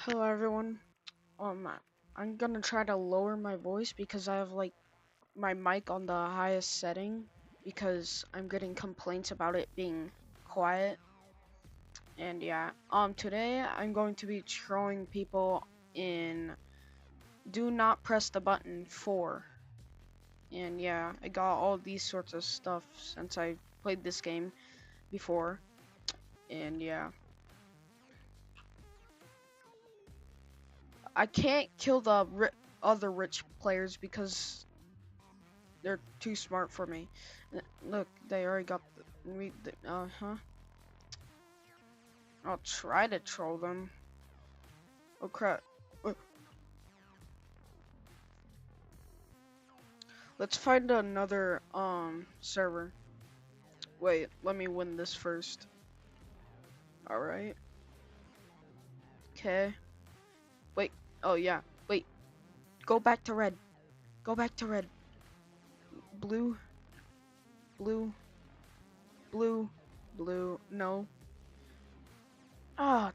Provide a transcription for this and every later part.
Hello everyone. Um, I'm gonna try to lower my voice because I have like my mic on the highest setting because I'm getting complaints about it being quiet. And yeah, today I'm going to be trolling people in Do Not Press the Button 4. And yeah, I got all these sorts of stuff since I played this game before. And yeah, I can't kill the other rich players because they're too smart for me. Look, they already got uh-huh. I'll try to troll them. Oh crap. Uh, Let's find another server. Wait, let me win this first. Alright. Okay. Wait. Oh yeah. Wait. Go back to red. Go back to red. Blue. Blue. Blue. Blue. No. Ah,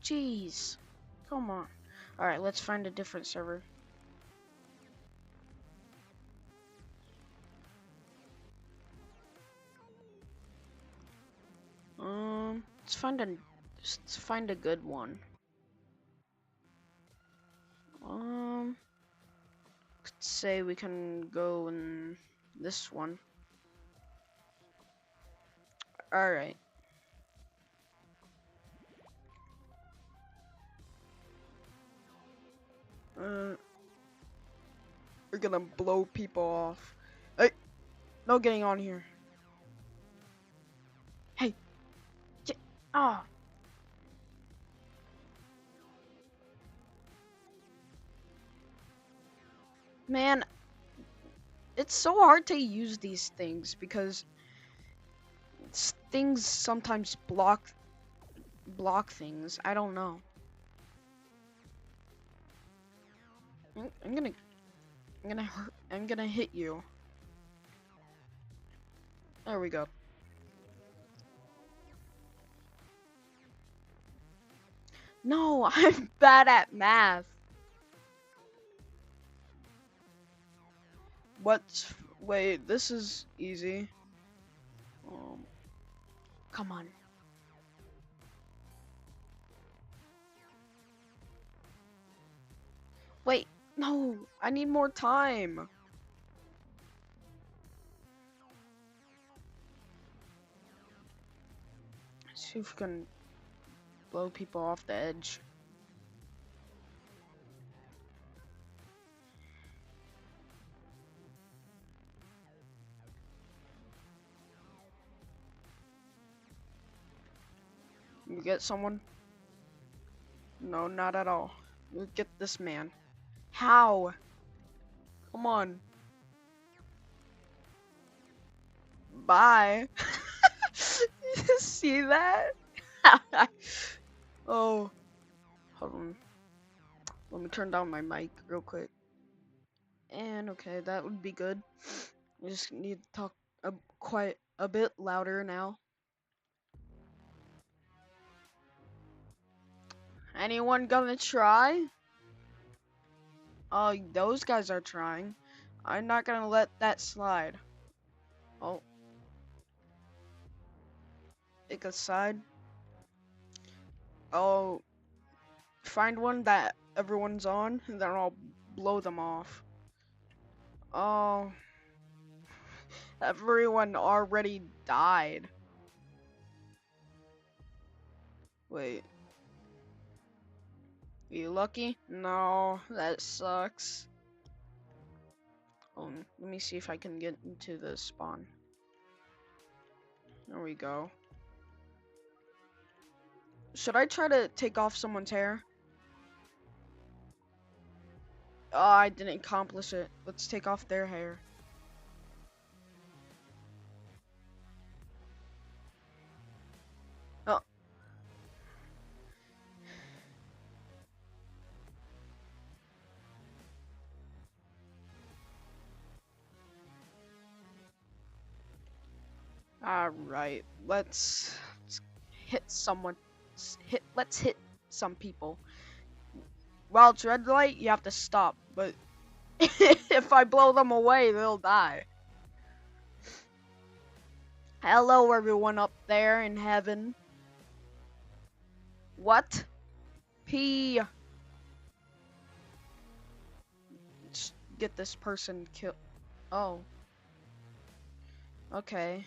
jeez. Come on. Alright, let's find a different server. Let's find a good one. Let's say we can go in this one. Alright. We're gonna blow people off. Hey, no getting on here. Hey, ah. Man, it's so hard to use these things because things sometimes block things. I don't know. I'm gonna hit you. There we go. No, I'm bad at math. Wait, this is easy. Come on. Wait, no, I need more time. Let's see if we can blow people off the edge. You get someone? No, not at all. You get this man. How? Come on. Bye. You see that? Oh, hold on. Let me turn down my mic real quick. And okay, that would be good. I just need to talk quite a bit louder now. Anyone gonna try? Oh, those guys are trying. I'm not gonna let that slide. Oh, pick a side. Oh, find one that everyone's on, and then I'll blow them off. Oh, everyone already died. Wait. You lucky? No, that sucks. Let me see if I can get into the spawn. There we go. Should I try to take off someone's hair? Oh, I didn't accomplish it. Let's take off their hair. Oh. Alright, let's hit someone. Let's hit some people. While it's red light, you have to stop, but if I blow them away, they'll die. Hello, everyone up there in heaven. What? P. Just get this person killed. Oh. Okay.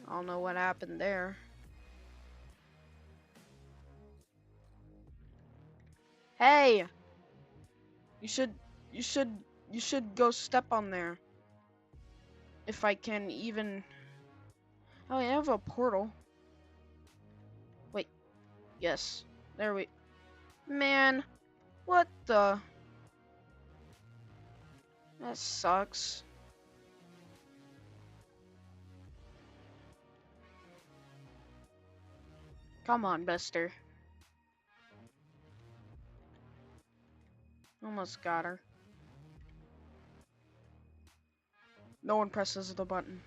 I don't know what happened there. Hey! You should go step on there. If I can even... Oh, I have a portal. Wait. Yes. There we... Man. What the... That sucks. Come on, Buster. Almost got her. No one presses the button.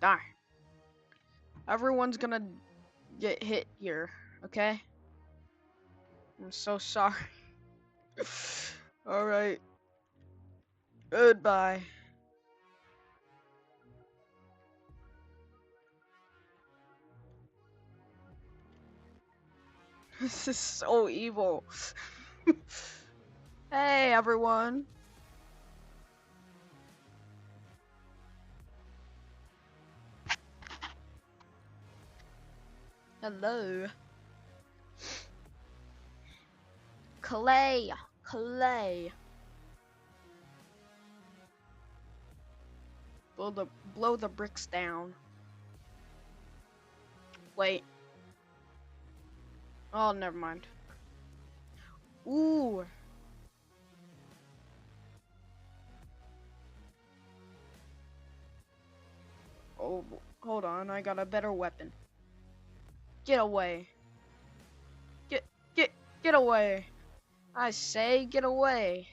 Darn. Everyone's gonna get hit here, okay? I'm so sorry. Alright. Goodbye. This is so evil. Hey, everyone. Hello. Clay. Clay. Blow the bricks down. Wait. Oh, never mind. Ooh. Oh, hold on. I got a better weapon. Get away. Get away. I say, get away.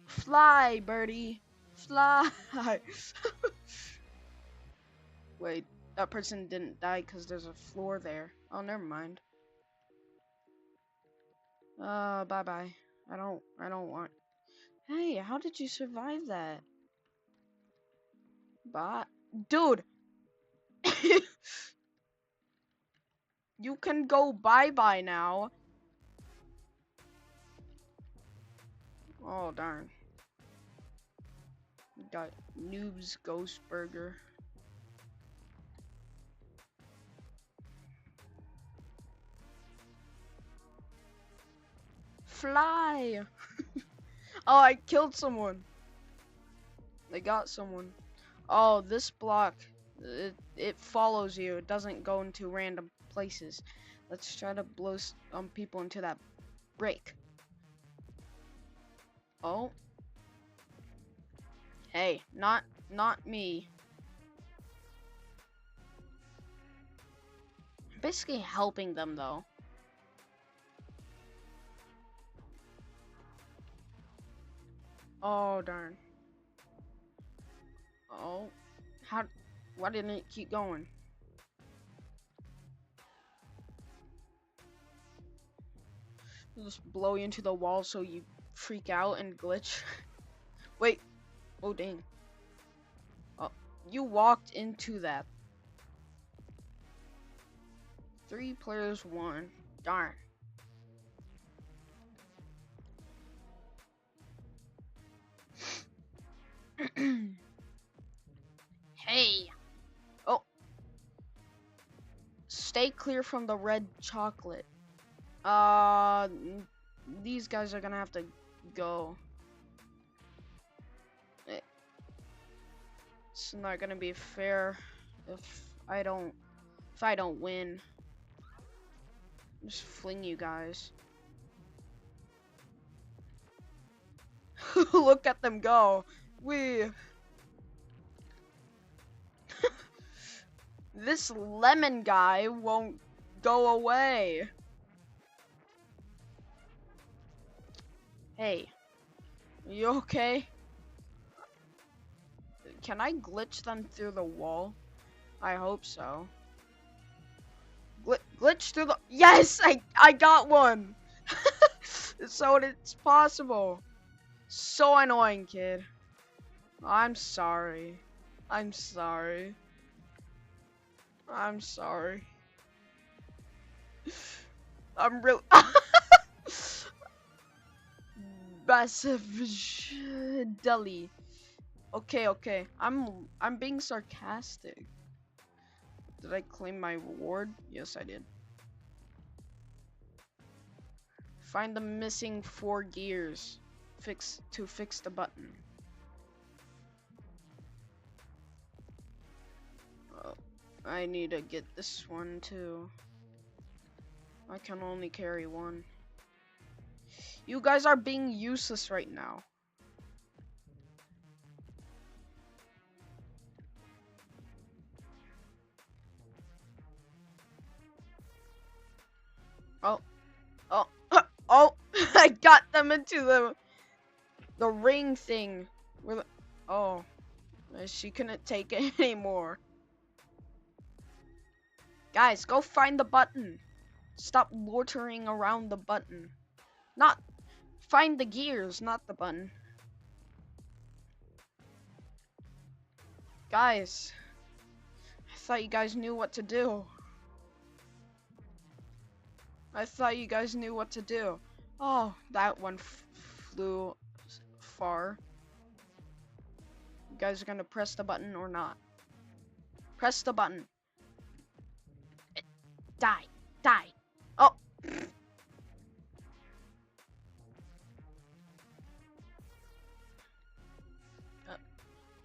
Fly, birdie. Fly. Wait, that person didn't die because there's a floor there. Oh, never mind. Bye-bye. I don't want... Hey, how did you survive that? Bye. Dude! You can go bye-bye now. Oh, darn. Got Noob's Ghost Burger. Fly! Oh, I killed someone. They got someone. Oh, this block, it follows you. It doesn't go into random places. Let's try to blow people into that break. Oh. Hey, not me. I'm basically helping them though. Oh darn. Oh. Why didn't it keep going? Just blow you into the wall so you freak out and glitch. Wait. Oh dang. Oh, you walked into that. 3 players, 1. Darn. Hey. Oh. Stay clear from the red chocolate. These guys are gonna have to go. It's not gonna be fair if I don't win. Just fling you guys. Look at them go. This lemon guy won't go away. Hey, you okay? Can I glitch them through the wall? I hope so. Glitch through the. Yes, I got one. So it's possible. So annoying, kid. I'm sorry. I'm sorry. I'm sorry. I'm real. Massive deli. Okay. I'm being sarcastic. Did I claim my reward? Yes, I did. Find the missing 4 gears. Fix the button. Oh, I need to get this one too. I can only carry one. You guys are being useless right now. Oh, oh, oh! I got them into the ring thing. Oh, she couldn't take it anymore. Guys, go find the button. Stop loitering around the button. Not find the gears, not the button. Guys, I thought you guys knew what to do. I thought you guys knew what to do. Oh, that one flew far. You guys are gonna press the button or not? Press the button. Die. Die. Oh.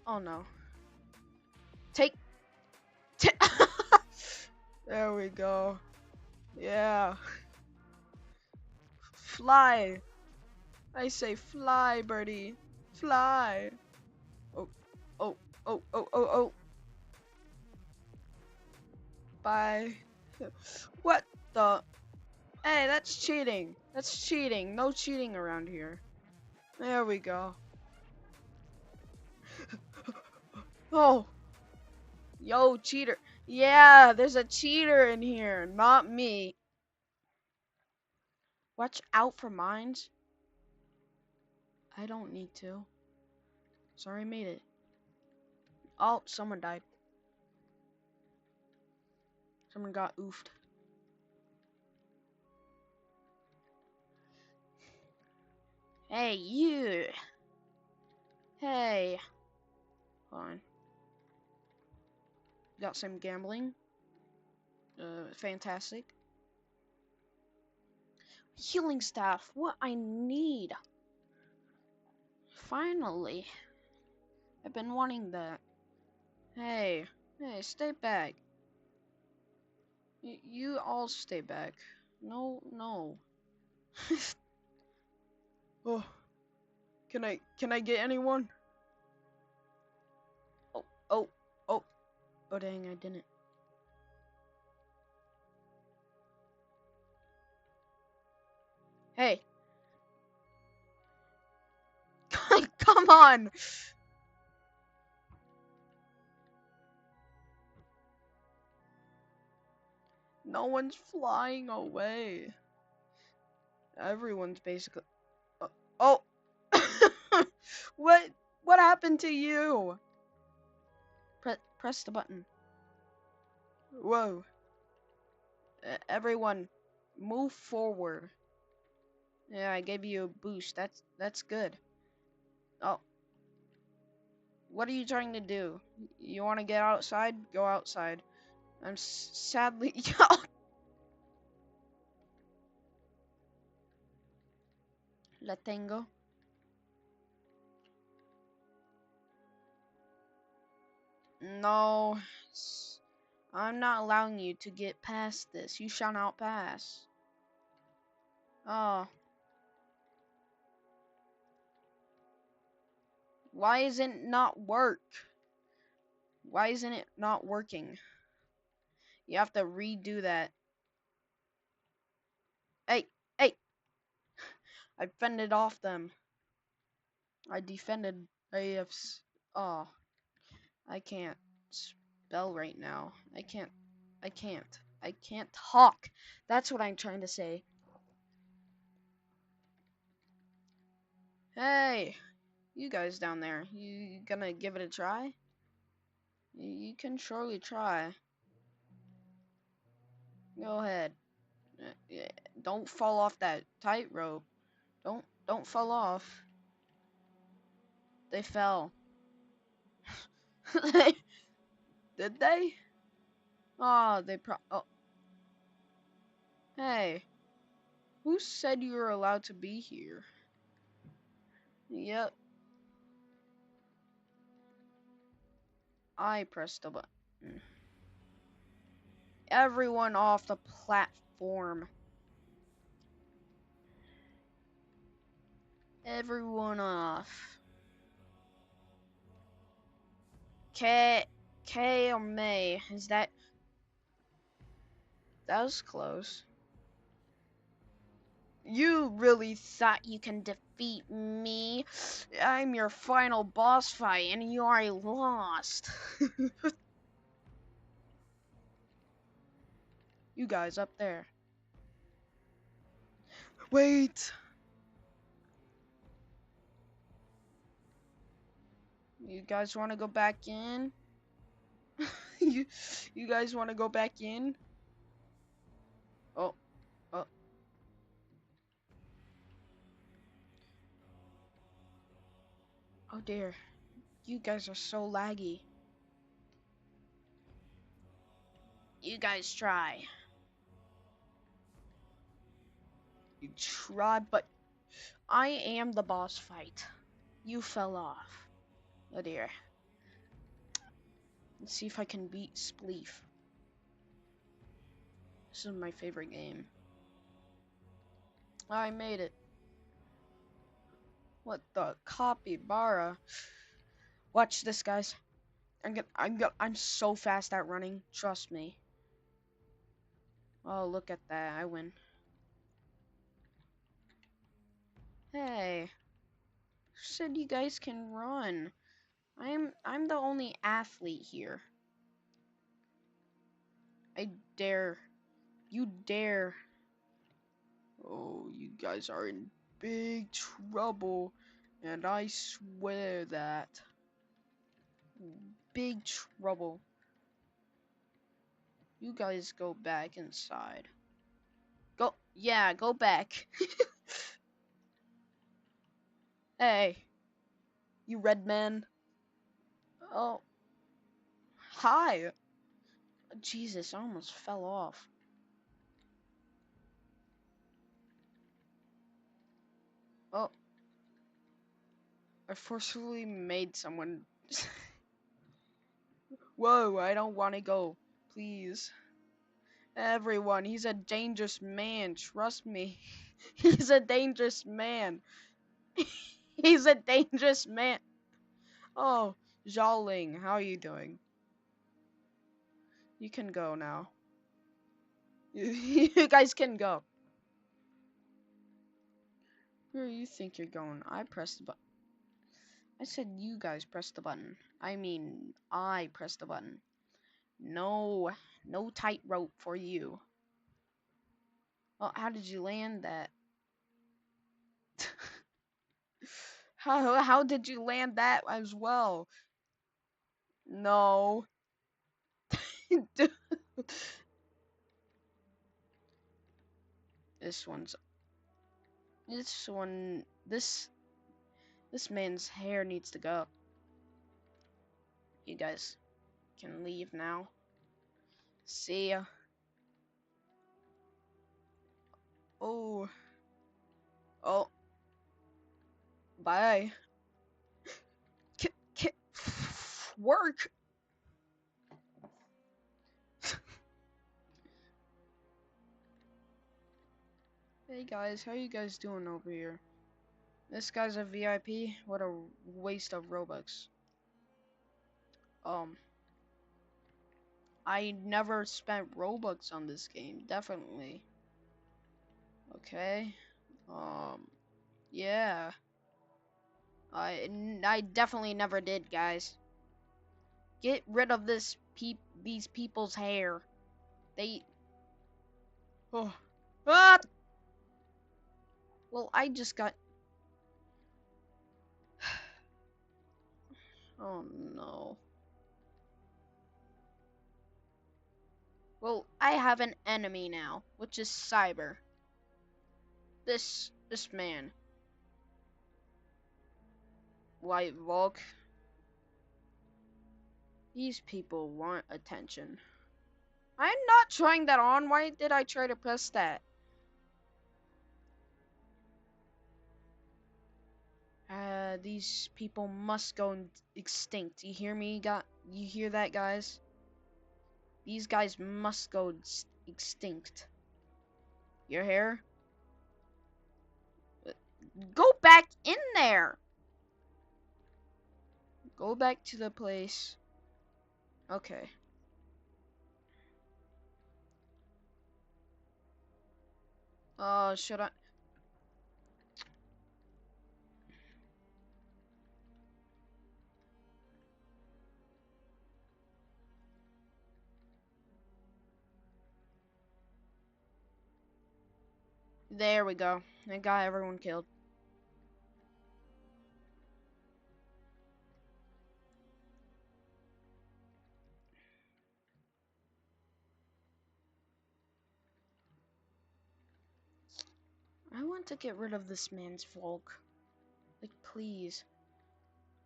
Oh no. Take. There we go. Yeah. Fly. I say fly, birdie. Fly. Oh. Oh. Oh. Oh. Oh. Oh. Bye. What the? Hey, that's cheating. That's cheating. No cheating around here. There we go. Oh. Yo, cheater. Yeah, there's a cheater in here. Not me. Watch out for mines. I don't need to. Sorry, I made it. Oh, someone died. Someone got oofed. Hey, you. Hey. Fine. Got some gambling. Fantastic. Healing staff. What I need. Finally. I've been wanting that. Hey. Hey, stay back. You all stay back. No. Oh. Can I get anyone? Oh. Oh dang, I didn't. Hey. Come on. No one's flying away. Everyone's basically. Oh. What happened to you? Press the button. Whoa. Everyone, move forward. Yeah, I gave you a boost. That's good. Oh. What are you trying to do? You want to get outside? Go outside. I'm sadly. La tengo. No. I'm not allowing you to get past this. You shall not pass. Oh. Why isn't it not work? Why isn't it not working? You have to redo that. Hey. I fended off them. I defended AFs. Oh. I can't spell right now. I can't talk. That's what I'm trying to say. Hey, you guys down there, you gonna give it a try? You can surely try. Go ahead. Yeah, don't fall off that tightrope. Don't fall off. They fell. Did they? Oh, oh. Hey, who said you were allowed to be here? Yep, I pressed the button. Everyone off the platform. Everyone off. K or May? Is that? That was close. You really thought you can defeat me? I'm your final boss fight, and you already lost. You guys up there. Wait. You guys want to go back in? you, you guys want to go back in? Oh, oh. Oh dear. You guys are so laggy. You guys try. You try, but I am the boss fight. You fell off. Oh dear. Let's see if I can beat Spleef. This is my favorite game. I made it. What the capybara? Watch this, guys. I'm so fast at running. Trust me. Oh, look at that. I win. Hey, who said you guys can run? I'm the only athlete here. I dare. You dare. Oh, you guys are in big trouble, and I swear that. Big trouble. You guys go back inside. Go, yeah, go back. Hey, you red man. Oh, hi. Jesus, I almost fell off. Oh, I forcefully made someone. Whoa, I don't want to go. Please. Everyone, he's a dangerous man. Trust me. He's a dangerous man. He's a dangerous man. Oh, Zhaoling, how are you doing? You can go now. You guys can go. Where do you think you're going? I pressed the button. I said you guys press the button. I mean, I pressed the button. No, no tightrope for you. Well, how did you land that? How did you land that as well? No. This one's this man's hair needs to go. You guys can leave now. See ya. Oh. Oh. Bye. Work. Hey guys, how you guys doing over here? This guy's a VIP. What a waste of Robux. I never spent Robux on this game. Definitely. Okay. Yeah. I definitely never did, guys. Get rid of these people's hair. They... Oh. Ah! Well, I just got... Oh, no. Well, I have an enemy now, which is Cyber. This man. White Volk. These people want attention. I'm not trying that on. Why did I try to press that? These people must go extinct. You hear me? You hear that, guys? These guys must go extinct. Your hair? Go back in there! Go back to the place. Okay. Should I? There we go. I got everyone killed. I want to get rid of this man's Volk. Like, please.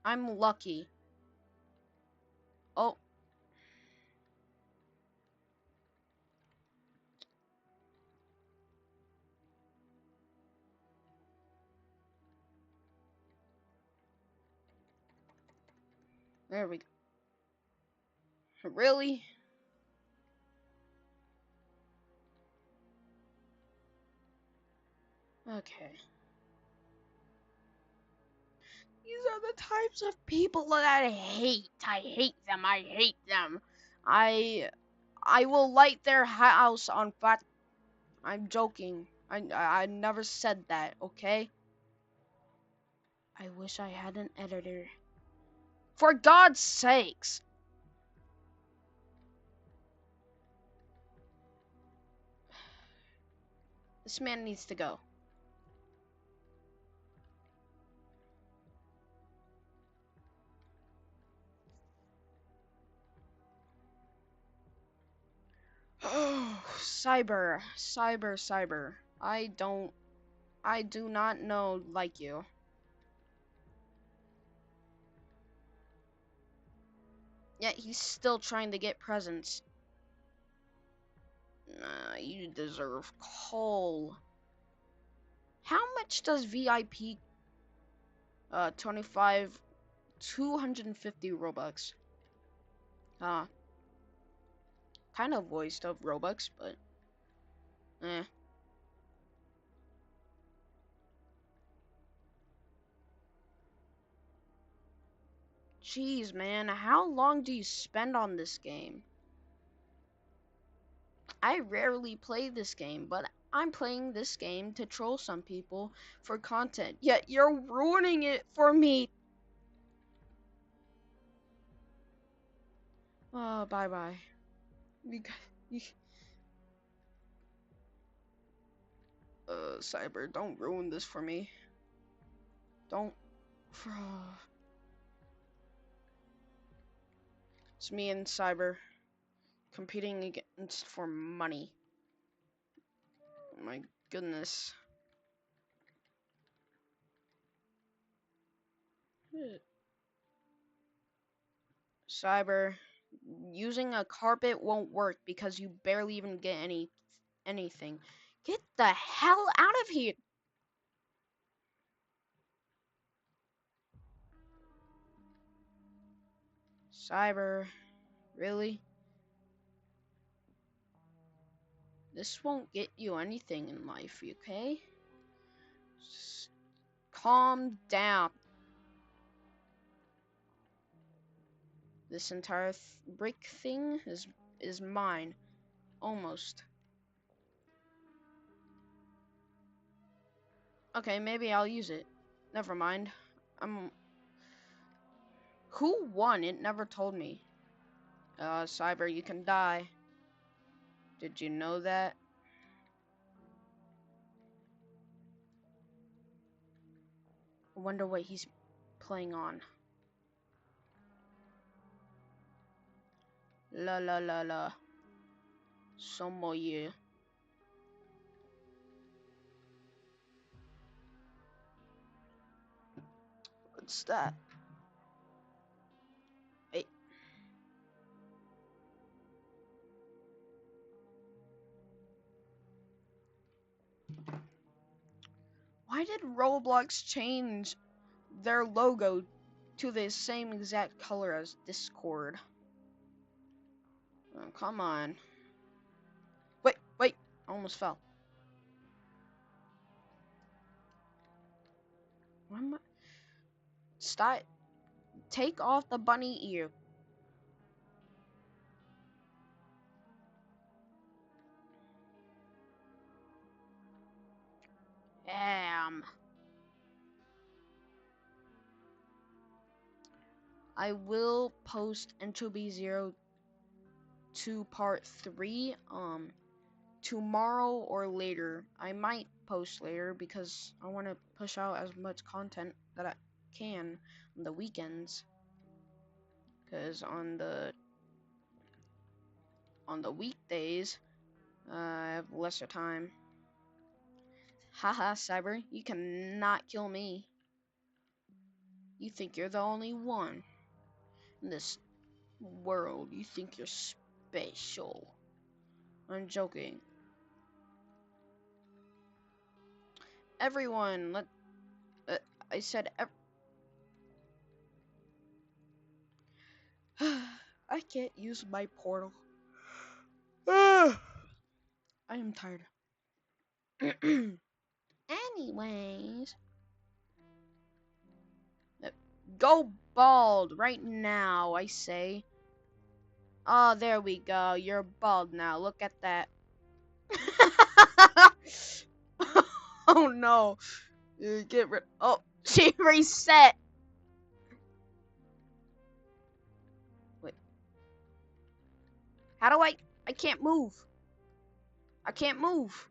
I'm lucky. Oh. There we go. Really? Okay. These are the types of people that I hate. I hate them. I hate them. I will light their house on fire. I'm joking. I never said that, okay? I wish I had an editor. For God's sakes! This man needs to go. Oh, cyber. I do not know like you. Yet he's still trying to get presents. Nah, you deserve coal. How much does VIP 25 250 Robux? Uh kind of voiced of Robux, but eh. Jeez, man, how long do you spend on this game? I rarely play this game, but I'm playing this game to troll some people for content. Yet you're ruining it for me. Oh, bye-bye. You, Cyber, don't ruin this for me. Don't. It's me and Cyber competing against for money. My goodness. Cyber, using a carpet won't work because you barely even get anything. Get the hell out of here! Cyber, really? This won't get you anything in life, okay? Just calm down. This entire brick thing is mine. Almost. Okay, maybe I'll use it. Never mind. Who won? It never told me. Cyber, you can die. Did you know that? I wonder what he's playing on. La la la la. Somoye. What's that? Hey. Why did Roblox change their logo to the same exact color as Discord? Oh, come on. Wait. I almost fell. Why am I... Stop. Take off the bunny ear. I will post Entropy 02 part 3 tomorrow or later. I might post later because I want to push out as much content that I can on the weekends, because on the weekdays I have lesser time. Haha, Cyber, you cannot kill me. You think you're the only one in this world. You think you're special. I'm joking. Everyone, I said I can't use my portal. I am tired. Anyways, go bald right now, I say. Oh, there we go. You're bald now. Look at that. Oh no. Get rid. Oh, she reset. Wait. How do I can't move. I can't move.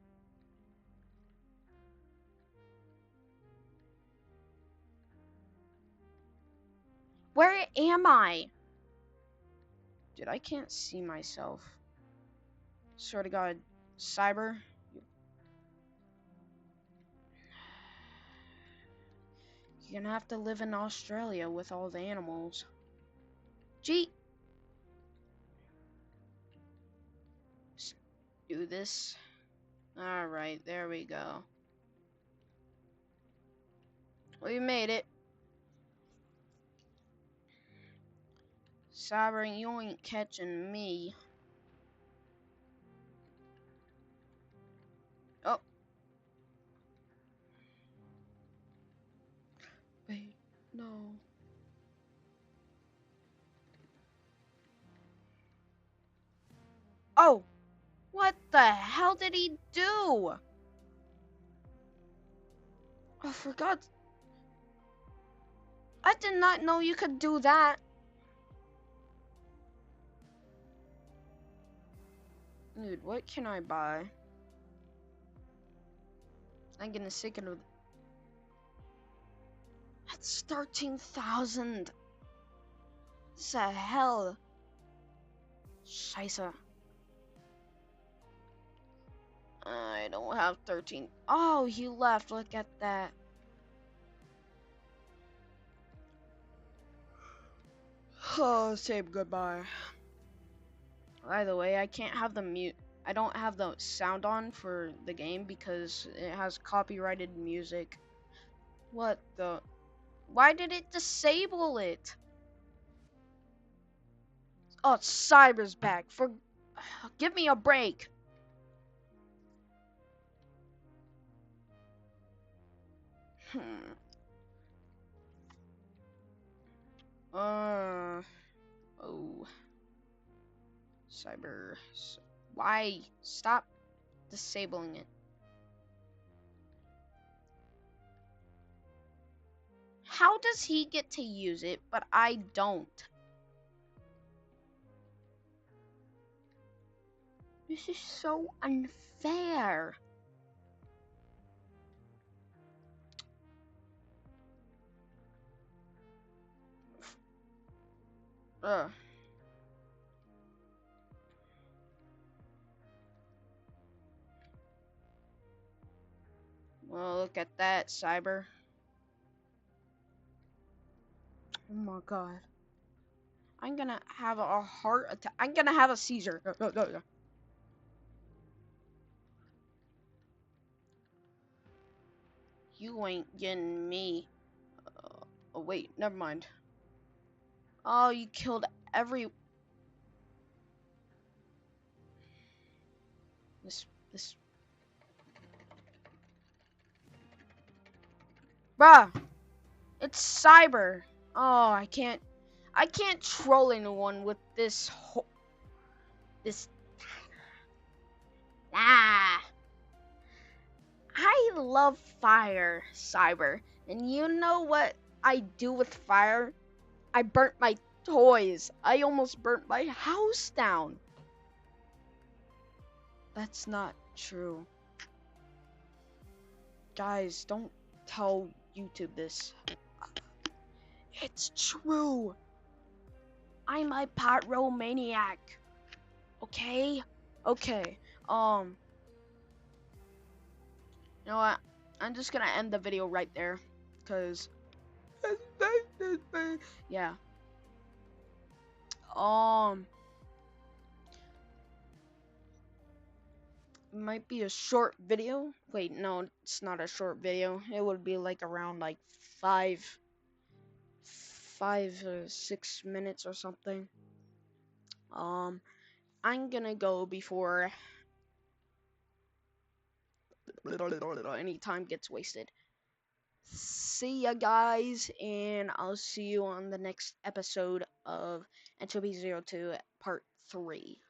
Where am I? Dude, I can't see myself. Swear to God. Cyber. You're gonna have to live in Australia with all the animals. Gee. Let's do this. Alright, there we go. We made it. Cyber, you ain't catching me. Oh. Wait, no. Oh! What the hell did he do? I forgot. I did not know you could do that. Dude, what can I buy? I'm getting sick of it. That's 13,000. What the hell? Scheiße. I don't have 13. Oh, he left. Look at that. Oh, say goodbye. By the way, I can't have the mute. I don't have the sound on for the game because it has copyrighted music. What the? Why did it disable it? Oh, Cyber's back. Give me a break. Oh. Cyber. Why? Stop disabling it. How does he get to use it, but I don't? This is so unfair. Ugh. Well, look at that, Cyber. Oh my god. I'm gonna have a heart attack. I'm gonna have a seizure. You ain't getting me. Oh, wait, never mind. Oh, you killed every... This... Bruh! It's Cyber! Oh, I can't troll anyone with this this... Ah! I love fire, Cyber. And you know what I do with fire? I burnt my toys. I almost burnt my house down. That's not true. Guys, don't tell YouTube this. It's true. I'm a pyromaniac. Okay? Okay. You know what? I'm just gonna end the video right there. Cause yeah. Might be a short video. Wait, no, it's not a short video. It would be like around like 6 minutes or something. I'm gonna go before any time gets wasted. See ya, guys, and I'll see you on the next episode of Entropy 02 Part 3.